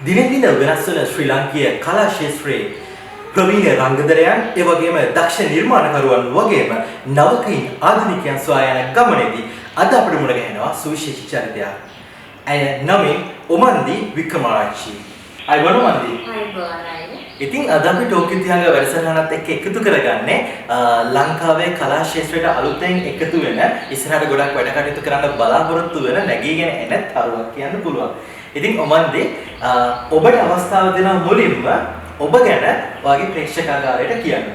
දිනෙන් දින වෙනස් වන ශ්‍රී ලාංකීය කලා ක්ෂේත්‍රයේ ප්‍රවීණ රංගදරයන් ඒ වගේම දක්ෂ නිර්මාණකරුවන් වගේම නවකයින් ආධුනිකයන් සොයා යන ගමනේදී අද අපිට මුණ ගැහෙනවා සුවිශේෂී චරිතයක්. ඇය නමින් ඔමන්දි වික්‍රමාරච්චි. අයවන ඔමන්දි. ඉතින් අද අපි ටෝකියෝ තිහාග වැඩසටහනත් එක්ක එකතු කරගන්නේ ලංකාවේ කලා ක්ෂේත්‍රයට අලුතෙන් එකතු වෙන ඉස්සරහට ගොඩක් වැඩ කටයුතු කරන්න බලාපොරොත්තු වෙන නැගීගෙන එන තරුවක් කියන්න පුළුවන්. ඉතින් ඔමන්දි ඔබට අවස්ථාව දෙන මුලින්ම ඔබ ගැන වාගේ ප්‍රේක්ෂකාගාරයට කියන්න.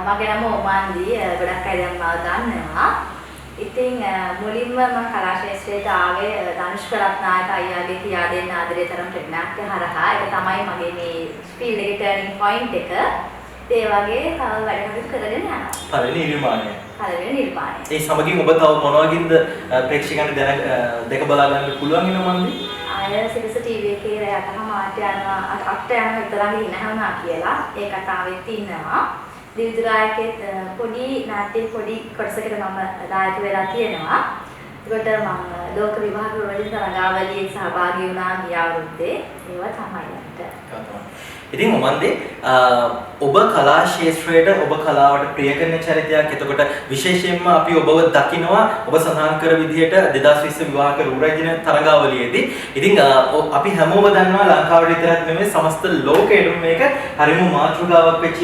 මගේ නම ඔමන්දි ගොඩක් අය දැන් මම දන්නවා. ඉතින් මුලින්ම මම කලා ක්ෂේත්‍රයට ආවේ ධනුෂ්ක රත්නායක අයියාගේ කියා දෙන්න ආදරේ තරම් ප්‍රඥාක්‍ය හරහා. ඒක තමයි මගේ මේ ෆීල්ඩ් එකේ ටර්නින් පොයින්ට් එක. ඒ වගේ තව වැඩ කටයුතු කරගෙන යනවා. පළවෙනි නිර්මාණය. ඒ සමගින් ඔබ තව මොන වගේද ප්‍රේක්ෂකයන්ට දැක බලා ගන්න පුළුවන් වෙනව මන්දි? සිරිස ටීවී එකේ රැයටම මාත් යනවා අට යන විතරක් ඉන්නවනා කියලා ඒ කතාවෙත් ඉන්නවා. දිවිදුරායකෙත් පොඩි නාට්‍ය පොඩි කොටසකට මම දායක වෙලා තියෙනවා. ඒකට මම ලෝක විභාග වලින් තරඟාවලියේ සහභාගී වුණා ගිය අවුරුද්දේ. ඒවා තමයි අපිට. ඉතින් ඔමන්දි ඔබ කලා ක්ෂේත්‍රයට ඔබ කලාවට ප්‍රිය කරන චරිතයක්. එතකොට විශේෂයෙන්ම අපි ඔබව දකිනවා ඔබ සඳහන් කර විදිහට 2020 විවාහක රූරජින තරඟාවලියේදී. ඉතින් අපි හැමෝම දන්නවා ලංකාවට විතරක් නෙමෙයි සමස්ත ලෝකෙටම මේක හරිම මාතෘකාවක් වෙච්ච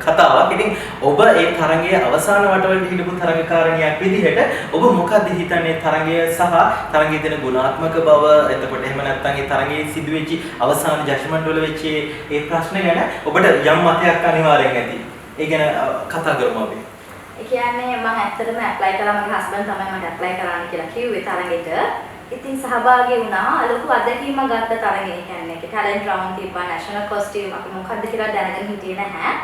කතාවක්. ඉතින් ඔබ ඒ තරඟයේ අවසාන වටවලට හිටපු තරඟකාරණියක් විදිහට ඔබ මොකක්ද හිතන්නේ තරඟය සහ තරඟයේ තියෙන ගුණාත්මක බව, එතකොට එහෙම නැත්නම් ඒ තරඟයේ සිදුවෙච්ච අවසාන ජජ්මන්ට් වල වෙච්ච ඒ ප්‍රශ්න ගැන ඔබට යම් මතයක් අනිවාර්යෙන් ඇති. ඒ ගැන කතා කරමු අපි. ඒ කියන්නේ මම ඇත්තටම ඇප්ලයි කළා. මගේ හස්බන්ඩ් තමයි මට ඇප්ලයි කරන්න කියලා කිව්වේ තරගෙට. ඉතින් සහභාගී වුණා. ලොකු අත්දැකීමක් ගත්ත තරගෙ. කියන්නේ ඒක ටැලන්ට් රවුන්ඩ් තිබ්බා, නැෂනල් කොස්ටියුම් අපි මොකක්ද කියලා දැනගෙන හිටියේ නැහැ.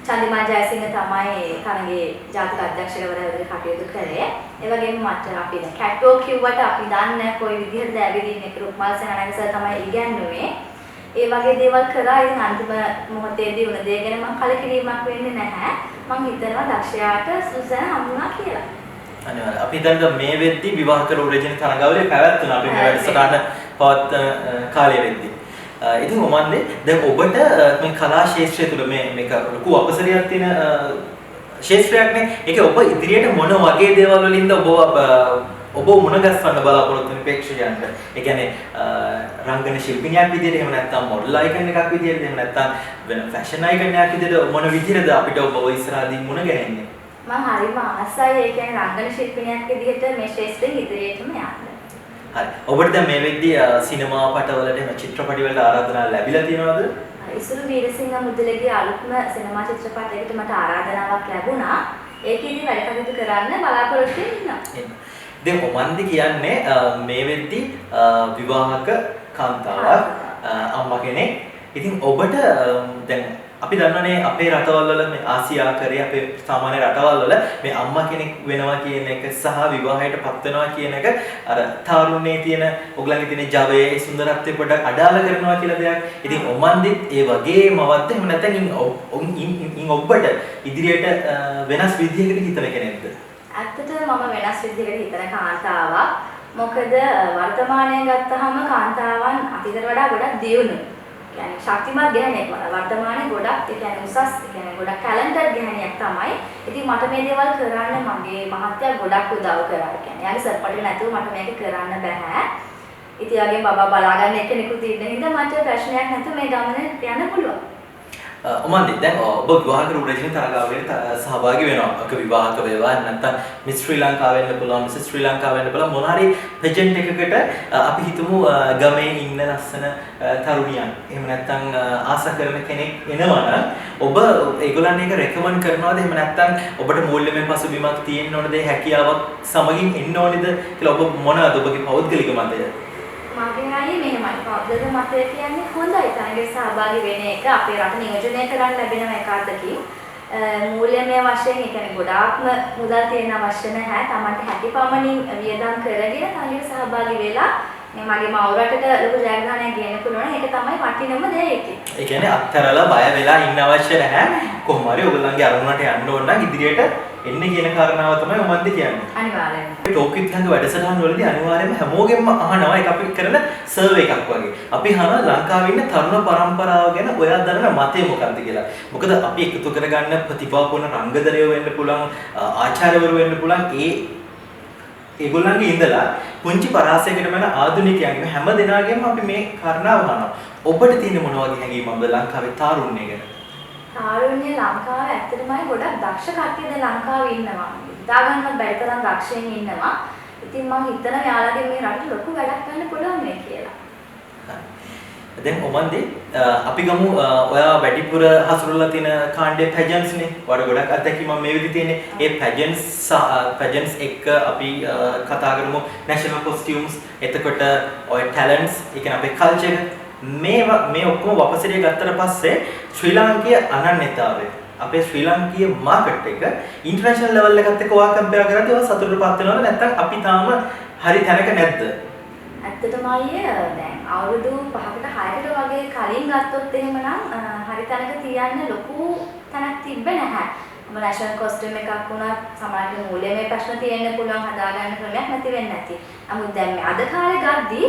චන්දිමා ජයසිංහ තමයි තරගේ ජාතික අධ්‍යක්ෂකවරයා කටයුතු කරේ. ඒ වගේම මට අපි දැන් කැට්වෝ කිව්වට අපි දන්නේ කොයි විදිහටද ඇවිදින්නේ කියලා රුක්මල් සේනානායක සර් තමයි ඉගැන්නුවේ. ඒ වගේ දේවල් කරා. ඉතින් අන්තිම මොහොතේදී වුණ දේ ගැන මම කලකිරීමක් වෙන්නේ නැහැ. මම හිතනවා දක්ෂයාට සුසන හම්බුණා කියලා. අනිවාර්යයෙන්. අපි හිතන්නේ මේ වෙද්දි විවාහක රූරජින තරඟාවලිය පැවැත්වුණා. අපි මේ වැඩසටහන පවත්වන කාලය වෙද්දි. ඉතින් ඔමන්දි දැන් ඔබට මේ කලා ක්ෂේත්‍රය තුළ මේක ලොකු අපසරියක් තියෙන ක්ෂේත්‍රයක්නේ. ඒක ඔබ ඉදිරියට මොන වගේ දේවල් වලින්ද ඔබ මුණ ගැස්වන්න බලාපොරොත්තු වෙන ප්‍රේක්ෂකයන්ට? ඒ කියන්නේ රංගන ශිල්පිනියක් විදිහට, එහෙම නැත්නම් මොඩල් අයිකන් එකක් විදිහට, එහෙම නැත්නම් වෙන ෆැෂන් අයිකන් එකක් විදිහට මොන විදිහටද අපිට ඔබ ඉස්සරහදී මුණ ගැහෙන්නේ? මම හරිම ආසයි. ඒ කියන්නේ රංගන ශිල්පිනියක් විදිහට මේ ශ්‍රේෂ්ඨ ඉදිරියටම යන්න. හරි. ඔබට දැන් මේ වෙද්දී සිනමා පටවලට එහෙම චිත්‍රපටි වලට ආරාධනා ලැබිලා තියෙනවද? ඉසුරු වීරසිංහ මුදලිගේ අලුත්ම සිනමා චිත්‍රපටයකට මට ආරාධනාවක් ලැබුණා. ඒකෙදි වැඩ කටයුතු කරන්න බලාපොරොත්තු වෙනවා. දැන් ඔමන්දි කියන්නේ මේ වෙද්දී විවාහක කාන්තාවක්, අම්මා කෙනෙක්. ඉතින් ඔබට දැන් අපි දන්නනේ අපේ රටවල් වල මේ ආසියාකරයේ අපේ සාමාන්‍ය රටවල් වල මේ අම්මා කෙනෙක් වෙනවා කියන එක සහ විවාහයට පත් වෙනවා කියන එක අර තාරුණ්‍යයේ තියෙන ඔයගලගේ තියෙන ජවයේ සුන්දරත්වය පොඩ්ඩක් අඩාල කරනවා කියලා දෙයක්. ඉතින් ඔමන්දිත් ඒ වගේමවත් එහෙම නැත්නම් ඔබට ඉදිරියට වෙනස් විදිහකට හිතන කෙනෙක්ද? ඇත්තටම මම වෙනස් විදිහකට හිතන කාන්තාවක්. මොකද වර්තමානයේ ගත්තහම කාන්තාවන් අතීතයට වඩා ගොඩක් දියුණු. කියන්නේ ශක්තිමත් ගැහණියක් වර්තමානයේ ගොඩක් ඒ කියන්නේ උසස් ඒ කියන්නේ ගොඩක් ටැලන්ටඩ් ගැහණියක් තමයි. ඉතින් මට මේ දේවල් කරන්න මගේ මහත්තයා ගොඩක් උදව් කරා. ඒ කියන්නේ යාගේ සප්පෝට් එක නැතුව මට මේක කරන්න බෑ. ඉතින් යාගේ බබා බලාගන්න එක්කෙනෙකුත් ඉන්න හින්දා මට ප්‍රශ්නයක් නැතුව මේ ගමන යන්න පුළුවන්. ඔමන්දි දැන් ඔබ විවාහක රූරජින තරඟාවලියට සහභාගී වෙනවා. ඔක විවාහක වේවා නැත්නම් මිස් ශ්‍රී ලංකා වෙන්න පුළුවන්, මිස් ශ්‍රී ලංකා වෙන්න පුළුවන්. මොන හරි පෙජන්ට් එකකට අපි හිතමු ගමේ ඉන්න ලස්සන තරුණියක්. එහෙම නැත්නම් ආස කරන කෙනෙක් එනවනම් ඔබ ඒගොල්ලන් එක රෙකමන්ඩ් කරනවද? එහෙම නැත්නම් ඔබට මූල්‍යමය පසුබිමක් තියෙන්න ඕනද? හැකියාවක් සමගින් එන්න ඕනේද කියලා ඔබ මොනවද ඔබගේ පෞද්ගලික මතය? මගේ අයියේ මෙහෙමයි. පෞද්ගලික මතය කියන්නේ හොඳයි. තරඟේ සහභාගී වෙන එක අපේ රට නියෝජනය කරන්න ලැබෙන එක අතකින් මූල්‍යමය වශයෙන් ඒ කියන්නේ ගොඩාක්ම මුදල් තියෙන අවශ්‍ය නැහැ. Tamante හැකි පමණින් වියදම් කරගෙන තරඟේ සහභාගී වෙලා මේ මගේ මවුරටට ලොකු ජයග්‍රහණයක් ගේන්න පුළුවන්. ඒක තමයි වටිනම දේ ඒකේ. ඒ කියන්නේ අත්තරලා බය වෙලා ඉන්න අවශ්‍ය නැහැ. කොහොම හරි ඔයගොල්ලන්ගේ අරමුණට යන්න ඕන නම් ඉදිරියට එන්නේ කියන කාරණාව තමයි ඔමන්ද කියන්නේ. අනිවාර්යෙන්ම. ටෝක් විත් හංග වැඩසටහන් වලදී අනිවාර්යයෙන්ම හැමෝගෙම අහනවා ඒක අපි කරන සර්වේ එකක් වගේ. අපි අහනවා ලංකාවේ ඉන්න තරුණ පරම්පරාව ගැන ඔයා දන්න මතය මොකක්ද කියලා. මොකද අපි එකතු කරගන්න ප්‍රතිභාපූර්ණ රංගදරයෝ වෙන්න පුළුවන්, ආචාර්යවරු වෙන්න පුළුවන් ඒගොල්ලන්ගේ ඉඳලා පුංචි පරාසයකට යන ආධුනිකයන්ගේ හැම දෙනාගේම අපි මේ කාරණාව අහනවා. ඔබට තියෙන මොන වගේ හැඟීමක්ද ලංකාවේ තාරුණ්‍ය ගැන? තාරුණ්‍ය ලංකාවේ ඇත්තටමයි ගොඩක් දක්ෂ කට්ටිය දැන් ලංකාවේ ඉන්නවා. හිතාගන්නත් බැරි තරම් දක්ෂයින් ඉන්නවා. ඉතින් මම හිතනවා යාළුවගේ මේ රටට ලොකු වැඩක් කරන්න පුළුවන් මේ කියලා. දැන් ඔමන්දේ අපි ගමු ඔයා වැඩිපුර හසුරුවලා තියෙන කාණ්ඩයේ පැජන්ට්ස් නේ. වඩ ගොඩක් අත්දැකීම් මම මේ විදිහට තියෙන්නේ. ඒ පැජන්ට්ස් එක්ක අපි කතා කරමු national costumes, එතකොට ඔය talents, ඒ කියන්නේ අපේ culture මේ ඔක්කොම වපසරිය ගත්තට පස්සේ ශ්‍රී ලාංකීය අනන්‍යතාවය අපේ ශ්‍රී ලාංකීය මාකට් එක ඉන්ටර්නැෂනල් ලෙවල් එකත් එක්ක ඔයා කම්පෙයාර් කරද්දී ඔයා සතුටටපත් වෙනවද නැත්නම් අපි තාම හරි තැනක නැද්ද? ඇත්තටම අයියේ දැන් අවුරුදු 5කට 6කට වගේ කලින් ගත්තොත් එහෙමනම් හරි තැනක තියන්න ලොකු තැනක් තිබ්බ නැහැ. මොන නැෂනල් කොස්ටියුම් එකක් වුණත් සමාජයේ මූල්‍යමය ප්‍රශ්න තියෙන්න පුළුවන් හදාගන්න ක්‍රමයක් නැති වෙන්නේ නැති. නමුත් දැන් මේ අද කාලේ ගද්දී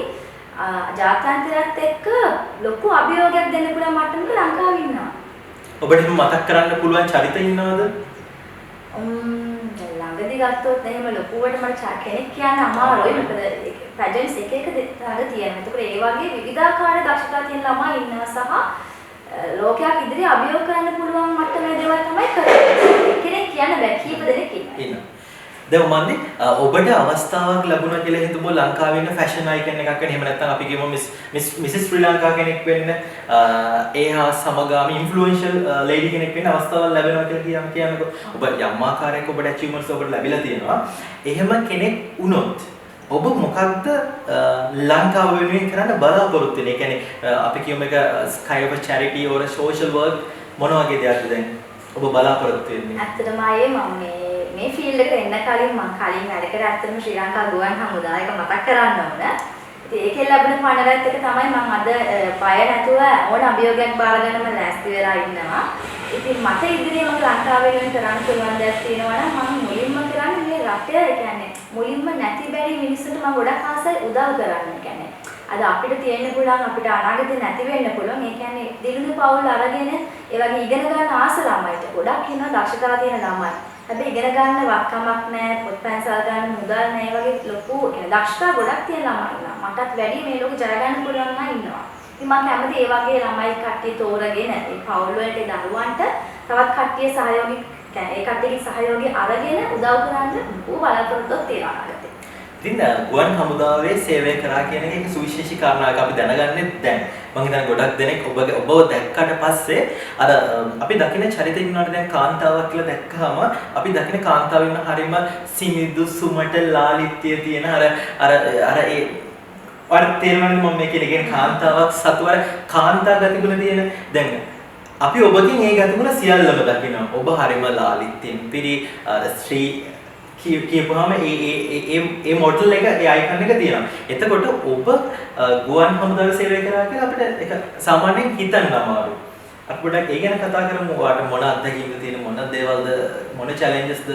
ජාත්‍යන්තරයත් එක්ක ලොකු අභියෝගයක් දෙන්න පුළුවන් මට්ටමක ලංකාවේ ඉන්නවා. ඔබට මතක් කරන්න පුළුවන් චරිත ඉන්නවද? ළඟදී ගත්තොත් එහෙම ලොකුවට මට කෙනෙක් කියන්න අමාරුයි. මොකද පැජන්ට්ස් එක එක තරග තියෙනවා. ඒකට ඒ වගේ විවිධාකාර දක්ෂතා තියෙන ළමයි ඉන්නවා සහ ලෝකයක් ඉදිරියේ අභියෝග කරන්න පුළුවන් මට්ටමේ දේවල් තමයි කරන්නේ. කෙනෙක් කියන්න බෑ කීප දෙනෙක් ඉන්නවා. දැන් මන්නේ ඔබට අවස්ථාවක් ලැබුණා කියලා හිතමු ලංකාවේ ඉන්න ෆැෂන් අයිකන් එකක් වෙන. එහෙම නැත්නම් අපි කියමු මිසස් ශ්‍රී ලංකා කෙනෙක් වෙන්න. ඒ හා සමගාමී ඉන්ෆ්ලුවෙන්ෂල් ලේඩි කෙනෙක් වෙන්න අවස්ථාවක් ලැබෙනවා කියලා කියනකොට ඔබ යම් ආකාරයක ඔබට අචීව්මන්ට්ස් ඔබට ලැබිලා තියෙනවා. එහෙම කෙනෙක් වුණොත් ඔබ මොකක්ද ලංකාව වෙනුවෙන් කරන්න බලාපොරොත්තු වෙන්නේ? ඒ කියන්නේ අපි කියමු එක kind of a charity or a social work මොන වගේ දෙයක්ද දැන් ඔබ බලාපොරොත්තු වෙන්නේ? ඇත්තටම ආයේ මම මේ ෆීල්ඩ් එකට එන්න කලින් මම කලින් වැඩ කර ඇත්තටම ශ්‍රී ලංකා ගුවන් හමුදාව එක මතක් කරන්න ඕන. ඉතින් ඒකෙන් ලැබුණ පණරත් එක තමයි මම අද බය නැතුව ඕන අභියෝගයක් බාරගෙන මම ලෑස්ති වෙලා ඉන්නවා. ඉතින් මට ඉදිරියේ මම ලංකාවේ වෙන කරන්න පුළුවන් දෙයක් තියෙනවා නම් මම මුලින්ම කරන්නේ මේ රටේ කියන්නේ මුලින්ම නැති බැරි මිනිස්සුන්ට මම ගොඩක් ආසයි උදව් කරන්න. කියන්නේ අද අපිට තියෙන්න පුළුවන් අපිට අනාගතේ නැති වෙන්න පුළුවන්. ඒ කියන්නේ දිනුන පවුල් අරගෙන ඒ වගේ ඉගෙන ගන්න ආස ළමයිට ගොඩක් ඉන්නවා දක්ෂතා තියෙන ළමයි. හැබැයි ඉගෙන ගන්න වත්කමක් නැහැ, පොත් පැන්සල් ගන්න මුදල් නැහැ වගේ ලොකු දක්ෂතා ගොඩක් තියෙන ළමයි ඉන්නවා. මටත් වැඩි මේ ලෝකේ ජය ගන්න පුළුවන් නම් ඉන්නවා. ඉතින් මම කැමති ඒ වගේ ළමයි කට්ටිය තෝරගෙන ඒ පවුල් වලට දරුවන්ට තවත් කට්ටිය සහයෝගී ඒ කට්ටියගේ සහයෝගය අරගෙන උදව් කරන්න ඌ බලාපොරොත්තුවක් තියෙනවා අගට. ඉතින් ගුවන් හමුදාවේ සේවය කරා කියන එක සුවිශේෂී කාරණාවක් අපි දැනගන්නේ දැන්. මම හිතන්නේ ගොඩක් දෙනෙක් ඔබව දැක්කට පස්සේ අර අපි දකින චරිත ඉන්නාට දැන් කාන්තාවක් කියලා දැක්කහම අපි දකින කාන්තාව ඉන්න හරියම සිනිදු සුමට ලාලිත්‍ය තියෙන අර ඒ තේරෙනවද මම මේ කියන්නේ කාන්තාවක් සතුව කාන්තා ගතිගුණ තියෙන දැන් අපි ඔබකින් ඒ ගතිගුණ සියල්ලම දකිනවා. ඔබ හරියම ලාලිත්‍යෙන් පිරි ශ්‍රී කියපුවාම ඒ මොඩල් එක ඒ අයිකන් එක තියෙනවා. එතකොට ඔබ ගුවන් හමුදාවේ සේවය කරා කියලා අපිට ඒක සාමාන්‍යයෙන් හිතන්න අමාරුයි. අපි පොඩ්ඩක් ඒ ගැන කතා කරමු. ඔයාලට මොන අත්දැකීම්ද තියෙන මොන දේවල්ද මොන චැලෙන්ජස්ද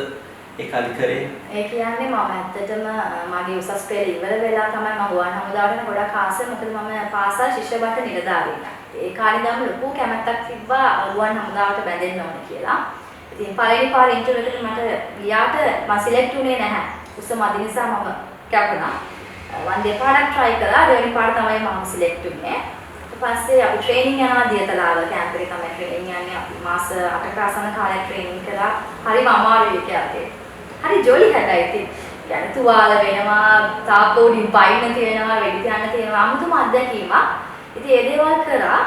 ඒ කාලේ කරේ? ඒ කියන්නේ මම ඇත්තටම මගේ උසස් පෙළ ඉවර වෙලා තමයි මම ගුවන් හමුදාවට ගොඩක් ආසයි. මොකද මම පාසල් ශිෂ්‍ය බට නිලධාරියෙක්. ඒ කාලේ ඉඳන්ම ලොකු කැමැත්තක් තිබ්බා ගුවන් හමුදාවට බැඳෙන්න ඕන කියලා. ඉතින් පළවෙනි පාර ඉන්ටර්විව් එකට මට ගියාට මම සිලෙක්ට් වුණේ නැහැ. උස මදි නිසා මම කැපුණා. මම දෙපාරක් try කළා. දෙවෙනි පාර තමයි මම සිලෙක්ට් වුණේ. ඊට පස්සේ අපි ට්‍රේනින් යනවා දියතලාව කැම්ප් එකේ තමයි ට්‍රේනින් යන්නේ. අපි මාස 8ක ආසන කාලයක් ට්‍රේනින් කළා. හරිම අමාරුයි කියලා. හරි ජොලි හැබැයි ඉතින් يعني තුවාල වෙනවා, තාප්පෝඩින් පයින්න තියෙනවා, වෙඩි තියන්න තියෙනවා. 아무තුම අත්දැකීමක්. ඉතින් ඒ දේවල් කරලා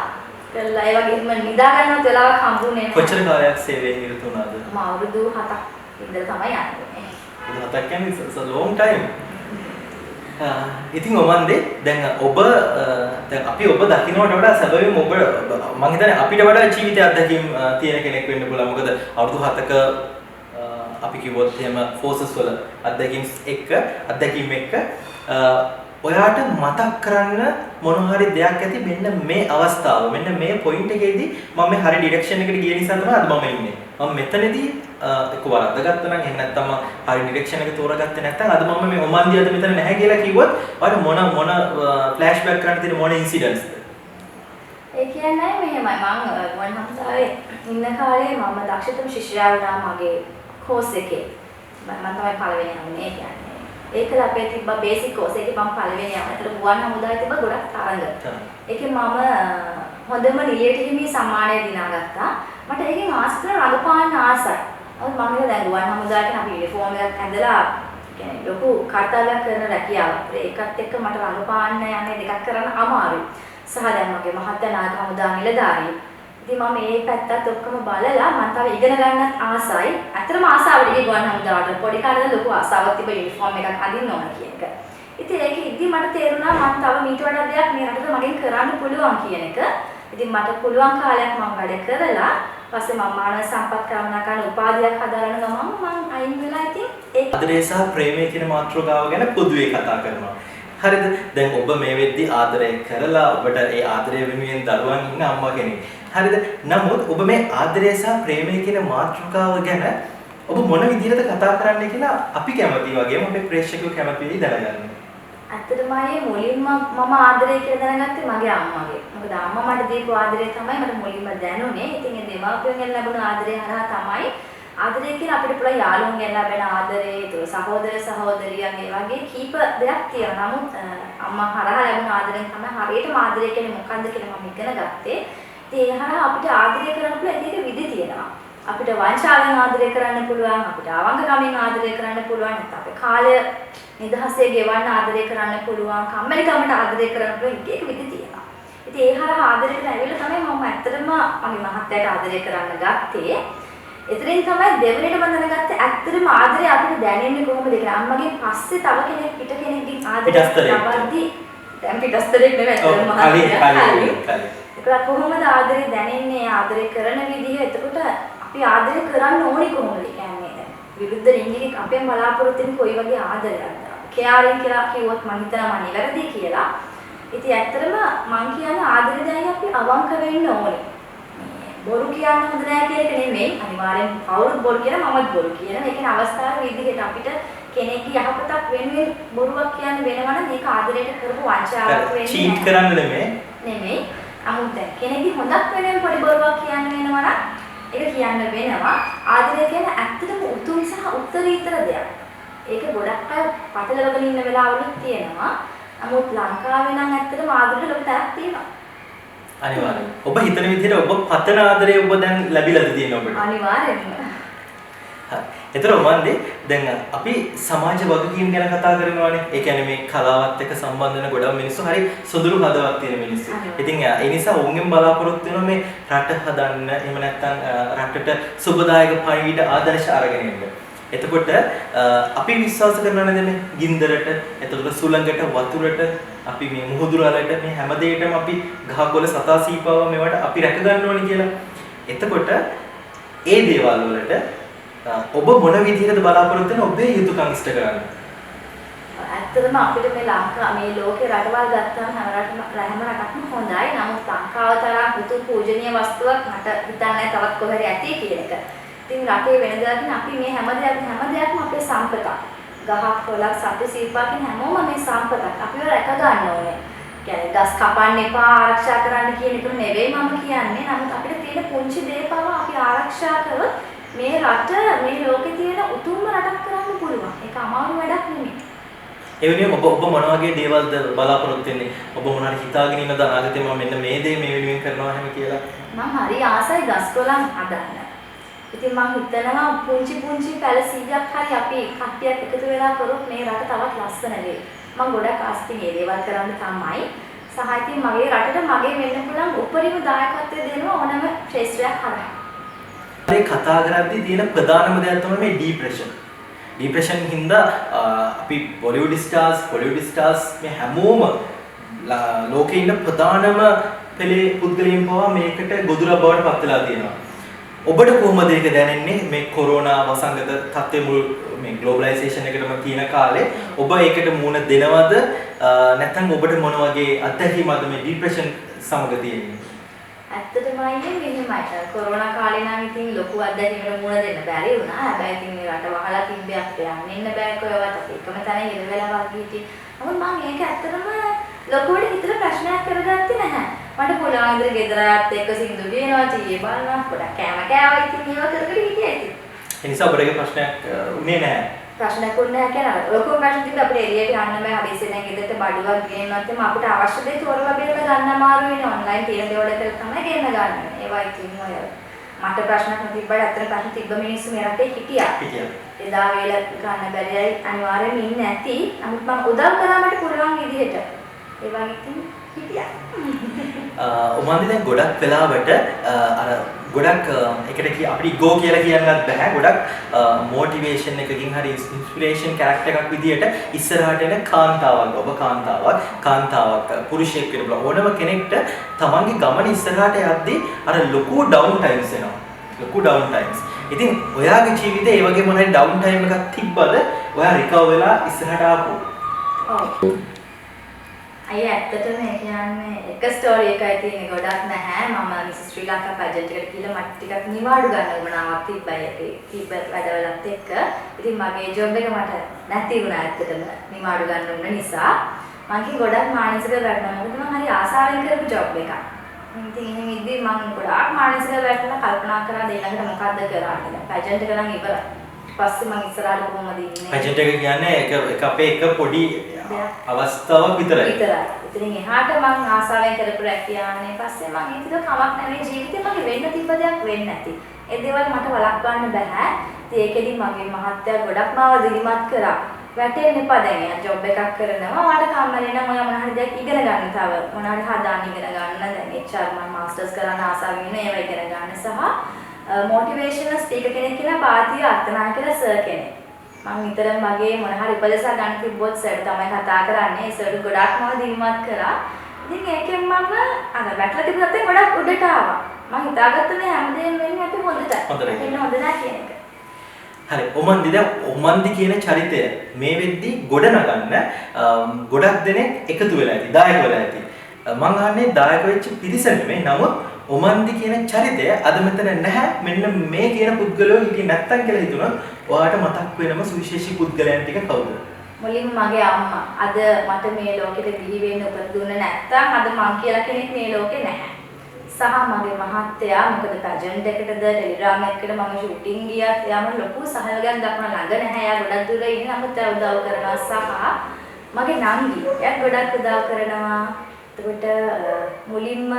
ඒ වගේම නිදා ගන්නත් වෙලාවක් හම්බුනේ නැහැ. කොච්චර කාලයක් සේවයෙන් නිරත වුණාද? මම අවුරුදු 7ක් ඉඳලා තමයි යන්නේ. අවුරුදු 7ක් කියන්නේ it's a long time. ඉතින් ඔමන්දේ දැන් ඔබ දැන් අපි ඔබ දකින්නට වඩා සැබවින්ම ඔබ මම හිතන්නේ අපිට වඩා ජීවිත අත්දැකීම් තියෙන කෙනෙක් වෙන්න පුළුවන්. මොකද අවුරුදු 7ක අපි කිව්වොත් එහෙම ෆෝසස් වල අත්දැකීම් එක්ක ඔයාට මතක් කරන්න මොන හරි දෙයක් ඇති මෙන්න මේ අවස්ථාව මෙන්න මේ පොයින්ට් එකේදී මම මේ හරි ඩිරෙක්ෂන් එකට ගිය නිසා තමයි අද මම ඉන්නේ. මම මෙතනදී එක්ක වරද්දගත්තා නම් එහෙම නැත්නම් හරි ඩිරෙක්ෂන් එක තෝරාගත්තේ නැත්නම් අද මම මේ ඔමන්දී අද මෙතන නැහැ කියලා කිව්වොත් ඔයාලට මොන ෆ්ලෑෂ්බැක් කරන්න තියෙන මොන ඉන්සිඩන්ට්ස්ද? ඒ කියන්නේ මෙහෙමයි මම ගුවන් හමුදාවේ ඉන්න කාලේ මම දක්ෂතම ශිෂ්‍යයා වුණා මගේ කෝස් එකේ. මම තමයි පළවෙනි යන්නේ කියන්නේ. ඒකල අපේ තිබ්බ බේසික් කෝස් එකේ මම පළවෙනි යනවා. ඒතර ගුවන් හමුදාවේ තිබ්බ ගොඩක් තරඟ. ඒකේ මම හොඳම නිලියට හිමි සම්මානය දිනාගත්තා. මට ඒකෙන් ආස්තර රඟපාන්න ආසයි. මම හිතුවා දැන් ගුවන් හමුදාවේ අපි යුනිෆෝම් එකක් ඇඳලා කියන්නේ ලොකු කර්තව්‍යයක් කරන රැකියාවක්. ඒකත් එක්ක මට රඟපාන්න යන්නේ දෙකක් කරන්න අමාරුයි. සහ දැන් මගේ මහත්තයා නායක හමුදා නිලධාරී. ඉතින් මම මේ පැත්තත් ඔක්කොම බලලා මම තව ඉගෙන ගන්නත් ආසයි. අතරම ආසාවට ගියේ ගුවන් හමුදාවට. පොඩි කාලේ ලොකු ආසාවක් තිබ්බ යුනිෆෝම් එකක් අඳින්න ඕන කියන එක. ඉතින් ඒක ඉදි මට තේරුණා මම තව මීට වඩා දෙයක් මේ රටට මගෙන් කරන්න පුළුවන් කියන එක. ඉතින් මට පුළුවන් කාලයක් මම වැඩ කරලා පස්සේ මම මානව සම්පත් කර්මනාකාර උපාධියක් හදාගන්න ගමන් මම අයින් වෙලා ඉතින් ඒක ආදරය සහ ප්‍රේමය කියන මාතෘකාව ගැන පොදුවේ කතා කරනවා. හරිද? දැන් ඔබ මේ වෙද්දී ආදරය කරලා ඔබට ඒ ආදරය වෙනුවෙන් දරුවන් ඉන්න අම්මා කෙනෙක්. හරිද? නමුත් ඔබ මේ ආදරය සහ ප්‍රේමය කියන මාතෘකාව ගැන ඔබ මොන විදිහටද කතා කරන්නේ කියලා අපි කැමතියි වගේම අපේ ප්‍රේක්ෂකයෝ කැමතියි දැනගන්න. ඇත්තටම මුලින්ම මම ආදරය කියලා දැනගත්තේ මගේ අම්මාගේ. මොකද අම්මා මට දීපු ආදරය තමයි මට මුලින්ම දැනුනේ. ඉතින් ඒ දෙමාපියන්ගෙන් ලැබුණ ආදරය හරහා තමයි ආදරය කියලා අපිට පුළුවන් යාළුවන්ගෙන් ලැබෙන ආදරේ, ඒක සහෝදර සහෝදරියන් ඒ වගේ කීප දෙයක් තියෙනවා. නමුත් අම්මා හරහා ලැබුණ ආදරෙන් තමයි හරියටම ආදරය කියන්නේ මොකක්ද කියලා මම ඉගෙන ගත්තේ. ඉතින් ඒ හරහා අපිට ආදරය කරන්න පුළුවන් ඒක විදි තියෙනවා. අපිට වංශාවෙන් ආදරය කරන්න පුළුවන්, අපිට අවංකකමින් ආදරය කරන්න පුළුවන්, නැත්නම් අපේ කාලය නිදහසේ ගෙවන්න ආදරය කරන්න පුළුවන්, කම්මැලිකමට ආදරය කරන්න පුළුවන්, එක එක විදි තියෙනවා. ඉතින් ඒ හරහා ආදරයට ඇවිල්ලා තමයි මම ඇත්තටම මගේ මහත්තයාට ආදරය කරන්න ගත්තේ. එතනින් තමයි දෙවෙනිට මම දැනගත්තේ ඇත්තටම ආදරය අපිට දැනෙන්නේ කොහොමද කියලා. අම්මගෙන් පස්සේ තව කෙනෙක් පිට කෙනෙක්ගෙන් ආදරය ලබද්දී දැන් පිටස්තරෙක් නෙවෙයි ඇත්තටම මහත්තයා. ඒක කොහොමද ආදරය දැනෙන්නේ, ආදරය කරන විදිහ. එතකොට අපි ආදරය කරන්න ඕනේ කොහොමද කියන්නේ. විරුද්ධ ලිංගික අපෙන් බලාපොරොත්තු වෙන කොයි වගේ ආදරයක්ද? කෙයාරින් කියලා කිව්වොත් මම හිතනවා මම නිවැරදි කියලා. ඉතින් ඇත්තටම මම කියන්නේ ආදරය දැන් අපි අවංක වෙන්න ඕනේ. බොරු කියන්න හොඳ නෑ කියන එක නෙමෙයි. අනිවාර්යෙන් කවුරුත් බොරු කියන මමත් බොරු කියන. ඒකේ අවස්ථාව විදිහට අපිට කෙනෙක්ගේ යහපතක් වෙනුවෙන් බොරුවක් කියන්න වෙනවා නම් ඒක ආදරයට කරපු වංචාවක් වෙන්නේ. චීට් කරන්න නෙමෙයි. 아무ත් දැන් කෙනෙක්ගේ හොඳක් වෙනුවෙන් පොඩි බොරුවක් කියන්න වෙනවා නම් ඒක කියන්න වෙනවා. ආදරය කියන්නේ ඇත්තටම උතුම් සහ උත්තරීතර දෙයක්. ඒක ගොඩක් අය පටලවගෙන ඉන්න වෙලාවලුත් තියෙනවා. නමුත් ලංකාවේ නම් ඇත්තටම ආදරයට ලොකු තැනක් තියෙනවා. අනිවාර්යෙන්. ඔබ හිතන විදිහට ඔබ පතන ආදරය ඔබ දැන් ලැබිලාද තියෙන්නේ ඔබට? අනිවාර්යෙන්ම. හරි. ඒතර ඔමන්දේ දැන් අපි සමාජ වගකීම් ගැන කතා කරනවානේ. ඒ කියන්නේ මේ කලාවත් එක්ක සම්බන්ධ වෙන ගොඩක් මිනිස්සු හරි සොඳුරු හදවත් තියෙන මිනිස්සු. ඉතින් ඒ නිසා ඔවුන්ගෙන් බලාපොරොත්තු වෙනවා මේ රට හදන්න, එහෙම නැත්නම් රටට සුබදායක පණිවිඩ ආදර්ශ අරගෙන එන්න. එතකොට අපි විශ්වාස කරනවා නේද මේ ගින්දරට, එතකොට සුළඟට, වතුරට, අපි මේ මුහුදු රළට මේ හැම දෙයකටම අපි ගහකොළ සතා සීපාව මේවට අපි රැක ගන්න ඕනේ කියලා. එතකොට ඒ දේවල් වලට ඔබ මොන විදිහටද බලාපොරොත්තු වෙන්නේ ඔබේ යුතුයකම් ඉෂ්ට කරන්න? ඇත්තටම අපිට මේ මේ ලෝකේ රටවල් ගත්තාම හැම රටක්ම හොඳයි. නමුත් ලංකාව තරම් උතුම් පූජනීය වස්තුවක් මට හිතන්නේ තවත් කොහේ ඇති කියන එක. ඉතින් රටේ වෙන දෙයක් අපි මේ හැම දෙයක්ම අපේ සම්පතක්. ගහක් කොළක් සතු සීපා කියන හැමෝම මේ සම්පතක්. අපිව රැක ගන්න ඕනේ. කියන්නේ ගස් කපන්න එපා, ආරක්ෂා කරන්න කියන එක නෙවෙයි මම කියන්නේ. නමුත් අපිට තියෙන පුංචි දේ පවා අපි ආරක්ෂා කරොත් මේ රට මේ ලෝකේ තියෙන උතුම්ම රටක් කරන්න පුළුවන්. ඒක අමාරු වැඩක් නෙමෙයි. ඒ වෙනුවෙන් ඔබ මොන වගේ දේවල්ද බලාපොරොත්තු වෙන්නේ? ඔබ මොනවාරි හිතාගෙන ඉන්නද අනාගතේ මම මෙන්න මේ දේ මේ වෙනුවෙන් කරනවා හැම කියලා? මම හරි ආසයි ගස් කොළන් හදන්න. ඉතින් මම හිතනවා පුංචි පැල 100ක් හරි අපි කට්ටියක් එකතු වෙලා කරොත් මේ රට තවත් ලස්සන වෙයි. මම ගොඩක් ආස්ති මේ දේවල් කරන්න තමයි. සහ ඉතින් මගේ රටට මගේ වෙන්න පුළුවන් උපරිම දායකත්වය දෙනවා ඕනම ශ්‍රේෂ්ඨයක් හරහා. මේ කතා කරද්දී තියෙන ප්‍රධානම දෙයක් තමයි මේ ડિප්‍රෙෂන්. ડિප්‍රෙෂන් හින්දා අපි බොලිවුඩ් ස්ටාර්ස් මේ හැමෝම ලෝකේ ඉන්න ප්‍රධානම පෙළේ පුද්ගලයන් පවා මේකට ගොදුරක් බවට පත් වෙලා තියෙනවා. ඔබට කොහොමද ඒක දැනෙන්නේ මේ කොරෝනා වසංගත තත්ත්වයේ මුළු මේ ග්ලෝබලයිසේෂන් එකටම තියෙන කාලේ ඔබ ඒකට මුහුණ දෙනවද නැත්නම් ඔබට මොන වගේ අත්දැකීමක්ද මේ ડિප්‍රෙෂන් සමග තියෙන්නේ? ඇත්තටම මෙහෙමයි කොරෝනා කාලේ නම් ඉතින් ලොකු අත්දැකීමකට මුහුණ දෙන්න බැරි වුණා. හැබැයි ඉතින් මේ රට වහලා තිබ්බයක් යන්න ඉන්න බෑ කොහෙවත් අපි එකම තැන ඉඳ වෙලා වගේ හිටියේ. නමුත් මම මේක ඇත්තටම ලොකුවට හිතලා ප්‍රශ්නයක් කරගත්තේ නැහැ. මට පුළුවන් ඉදිරිය ගෙදරත් එක්ක සින්දු කියනවා, ටීවී බලනවා, පොඩක් කෑම කෑවා ඉතින් ඒවා කර කර හිටියා ඉතින්. ඒ නිසා ඔබට ඒක ප්‍රශ්නයක් උනේ නැහැ. ප්‍රශ්නයක් උන්නේ නැහැ කියලා. ලොකු ප්‍රශ්න තිබ්බ අපිට එළියට යන්න බෑ. හදිස්සියෙන් දැන් ගෙදරට බඩුවක් ගේන්නවත් එම අපිට අවශ්‍ය දේ තෝරලා බේරලා ගන්න අමාරු වෙන්නේ. ඔන්ලයින් තියෙන දේවල් එක තමයි ගේන්න ගන්න. ඒවා ඉතින් ඔය මට ප්‍රශ්නක් නොතිබ්බට අතන ප්‍රශ්න තිබ්බ මිනිස්සු මේ රටේ හිටියා. එදා වේල ගන්න බැරියයි අනිවාර්යයෙන් ඉන්නේ නැති. නමුත් මම උදව් කරා මට පුළුවන් විදිහට. ඒ වගේ ඉතින් හිටියා. ඔමන්දි දැන් ගොඩක් වෙලාවට අර ගොඩක් එකට අපිට ඉගෝ කියලා කියන්නත් බෑ. ගොඩක් මොටිවේෂන් එකකින් හරි ඉන්ස්පිරේෂන් කැරක්ටර් එකක් විදියට ඉස්සරහට එන කාන්තාවක්, ඔබ කාන්තාවක් පුරුෂයෙක් කියලා ඕනම කෙනෙක්ට තමන්ගේ ගමන ඉස්සරහට යද්දී අර ලොකු ඩවුන් ටයිම්ස් එනවා. ලොකු ඩවුන් ටයිම්ස්. ඉතින් ඔයාගේ ජීවිතේ ඒ වගේ මොනවාරි ඩවුන් ටයිම් එකක් තිබ්බද? ඔයා රිකවර් වෙලා ඉස්සරහට ආපු? ඔව්. අය ඇත්තටම කියන්නේ එක ස්ටෝරි එකයි තියෙන්නේ ගොඩක් නැහැ. මම මිස් ශ්‍රී ලංකා පැජන්ට් එකට ගිහලා මට ටිකක් නිවාඩු ගන්න උවමනාවක් තිබ්බයි ඒකේ. තිබ්බ වැඩවලත් එක්ක. ඉතින් මගේ ජොබ් එක මට නැති වුණා ඇත්තටම නිවාඩු ගන්න උන නිසා. මම ගොඩක් මානසික වැටුණා. මොකද මම හරි ආසාවෙන් කරපු ජොබ් එකක්. ඉතින් එහෙම ඉද්දි මම ගොඩාක් මානසික වැටුණා කල්පනා කරා ඊළඟට මොකද්ද කරන්නේ කියලා. පැජන්ට් එක නම් ඉවරයි. පස්සේ මම ඉස්සරහට කොහොමද ඉන්නේ? පැජන්ට් එක කියන්නේ එක අපේ එක පොඩි අවස්ථාවක් විතරයි. ඉතින් එහාට මම ආසාවෙන් කරපු රැකියාවනේ පස්සේ මම හිතුවා කමක් නැහැ ජීවිතේ මගේ වෙන්න තිබ්බ දෙයක් වෙන්නේ නැති. ඒ දේවල් මට වළක්වන්න බෑ. ඉතින් ඒකෙදි මගේ මහත්තයා ගොඩක් මාව දිරිමත් කරා. වැටෙන්න එපා දැන් යා ජොබ් එකක් කරනවා. මට කම්මැලි නම් ඔයා මොන හරි දෙයක් ඉගෙන ගන්න තව. මොන හරි හදාන්න ඉගෙන ගන්න. දැන් HR මම මාස්ටර්ස් කරන්න ආසාවෙන් ඉන්නේ ඒවා ඉගෙන ගන්න සහ මොටිවේෂනල් ස්පීකර් කෙනෙක් කියලා පාතිය අර්ථනායක කියලා සර් කෙනෙක්. මම විතරක් මගේ මොන හරි උපදේශයක් ගන්න තිබ්බොත් සර් තමයි කතා කරන්නේ. සර් ගොඩක් මම දිරිමත් කරා. ඉතින් ඒකෙන් මම අර වැටලා තිබුණත් ගොඩක් උඩට ආවා. මම හිතාගත්තේ නෑ හැමදේම වෙන්නේ අපි හොඳට. එන්න හොඳ නෑ කියන එක. හරි. ඔමන්දි කියන චරිතය මේ වෙද්දි ගොඩ නගන්න ගොඩක් දෙනෙක් එකතු වෙලා ඇති, දායක වෙලා ඇති. මම අහන්නේ දායක වෙච්ච පිරිස නෙමෙයි. නමුත් ඔමන්දි කියන චරිතය අද මෙතන නැහැ. මෙන්න මේ කියන පුද්ගලයෝ හිටියේ නැත්තම් කියලා හිතුණොත් ඔයාට මතක් වෙනම සුවිශේෂී පුද්ගලයන් ටික කවුද? මුලින්ම මගේ අම්මා. අද මට මේ ලෝකෙට බිහි වෙන්න උපදුන්නේ නැත්තම් අද මං කියලා කෙනෙක් මේ ලෝකේ නැහැ. සහ මගේ මහත්තයා මොකද පැජන්ට් එකටද ටෙලිග්‍රෑම් එකකට මම ෂූටින් ගියත් එයාම ලොකු සහයෝගයක් දක්වන ළඟ නැහැ. එයා ගොඩක් දුර ඉන්නේ නමුත් එයා උදව් කරනවා සහ මගේ නංගි එයා ගොඩක් උදව් කරනවා. එතකොට මුලින්ම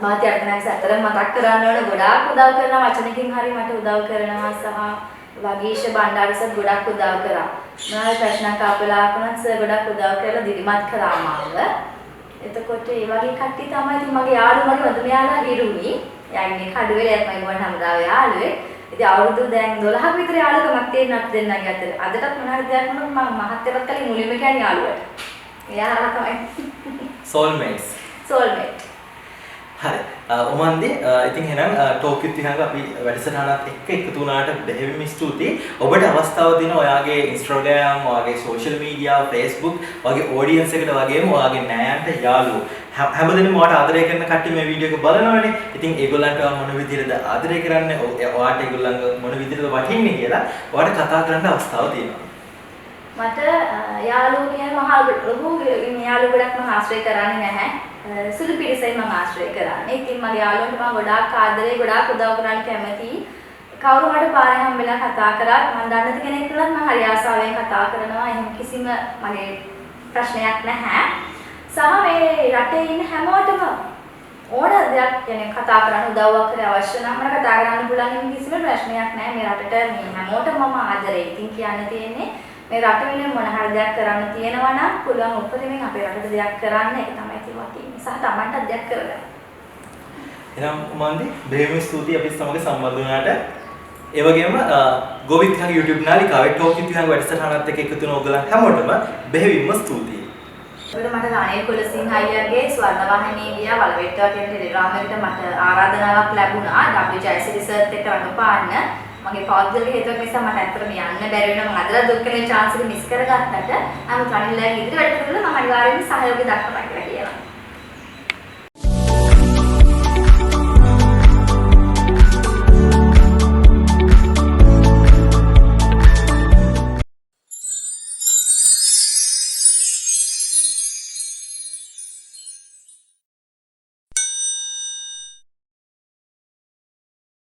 මාත් යටනක්ස් අතර මතක් කරන්න ඕන ගොඩාක් උදව් කරනවා වචනකින් හරි මට උදව් කරනවා සහ වගීෂ බණ්ඩාරසත් ගොඩක් උදව් කරා. මොනවාරි ප්‍රශ්නයක් ආපලා වුණත් සර් ගොඩක් උදව් කරලා දිරිමත් කරා මාව. එතකොට ඒ වගේ කට්ටිය තමයි ඉතින් මගේ යාළුවෝ මගේ වදම යාළුවා හිරුනි. එයා ඉන්නේ කඩුවෙල මම ගුවන් හමුදාව යාළුවෙක්. ඉතින් අවුරුදු දැන් 12ක විතර යාළුකමක් තියෙන අපේ දෙන්නගේ අතර. අදටත් මොනවාරි දෙයක් වුණොත් මම මහත්තයාට කලින් මුලින්ම කියන්නේ යාළුවට. එයා තමයි soulmates. හරි. ඔමන්දි ඉතින් එහෙනම් ටෝක් විත් විහංග අපි වැඩසටහනත් එක්ක එකතු වුණාට බෙහෙවින්ම ස්තුතියි. ඔබට අවස්ථාව දෙන ඔයාගේ Instagram, ඔයාගේ social media, Facebook වගේ audience එකට වගේම ඔයාගේ නෑයන්ට යාළුවෝ හැමදෙනාම ඔයාට ආදරය කරන කට්ටිය මේ වීඩියෝ එක බලනවනේ. ඉතින් ඒගොල්ලන්ට මොන විදිහටද ආදරය කරන්නේ? ඔයාට ඒගොල්ලන්ව මොන විදිහටද වටින්නේ කියලා ඔයාට කතා කරන්න අවස්ථාව තියෙනවා. මට යාළුවෝ කියන මහා ලොකු යාළුවෝ ගොඩක් මම ආශ්‍රය කරන්නේ නැහැ. සුළු පිරිසයි මම ආශ්‍රය කරන්නේ. ඉතින් මගේ යාළුවන්ට මම ගොඩාක් ආදරේ ගොඩාක් උදව් කරන්න කැමතියි. කවුරු මට පාරේ හම්බෙලා කතා කරාත් මම දන්න කෙනෙක් වුණත් මම හරි ආසාවෙන් කතා කරනවා. එහෙම කිසිම මගේ ප්‍රශ්නයක් නැහැ. සහ මේ රටේ ඉන්න හැමෝටම ඕන දෙයක් කියන්නේ කතා කරන්න උදව්වක් කරේ අවශ්‍ය නම් මට කතා කරන්න පුළුවන් කිසිම ප්‍රශ්නයක් නැහැ. මේ රටට මේ හැමෝටම මම ආදරේ. ඉතින් කියන්න තියෙන්නේ මේ රට වෙනුවෙන් මොන හරි දෙයක් කරන්න තියෙනවා නම් පුළුවන් උපරිමයෙන් අපේ රටට දෙයක් කරන්න ඒක තමයි තියෙන්නේ. සහ Tamanට දෙයක් කරගන්න. එහෙනම් මන්දි බෙහෙවින් ස්තුතියි අපි සමග සම්බන්ධ වුණාට. ඒ වගේම ගෝවිත් විහංග YouTube නාලිකාවේ ටෝක් විත් විහංග වැඩසටහනත් එක්ක එකතු වෙන ඔයගොල්ලන් හැමෝටම බෙහෙවින්ම ස්තුතියි. ඒකට මට රනිල් කුලසිංහ අයියාගේ ස්වර්ණවාහිනියේ ගියා වලවෙට්ටුවා කියන ටෙලිග්‍රෑම් එකට මට ආරාධනාවක් ලැබුණා W ජයසිරි සර්ත් එක්ක රඟපාන්න. මගේ පෞද්ගලික හේතුවක් නිසා මට ඇත්තටම යන්න බැරි වෙනවා. මම අදලා දුක් වෙන chance එක මිස් කරගත්තට නමුත් රනිල් අයියා ඉදිරි වැඩ කරලා මම අනිවාර්යෙන්ම සහයෝගය දක්වනවා කියලා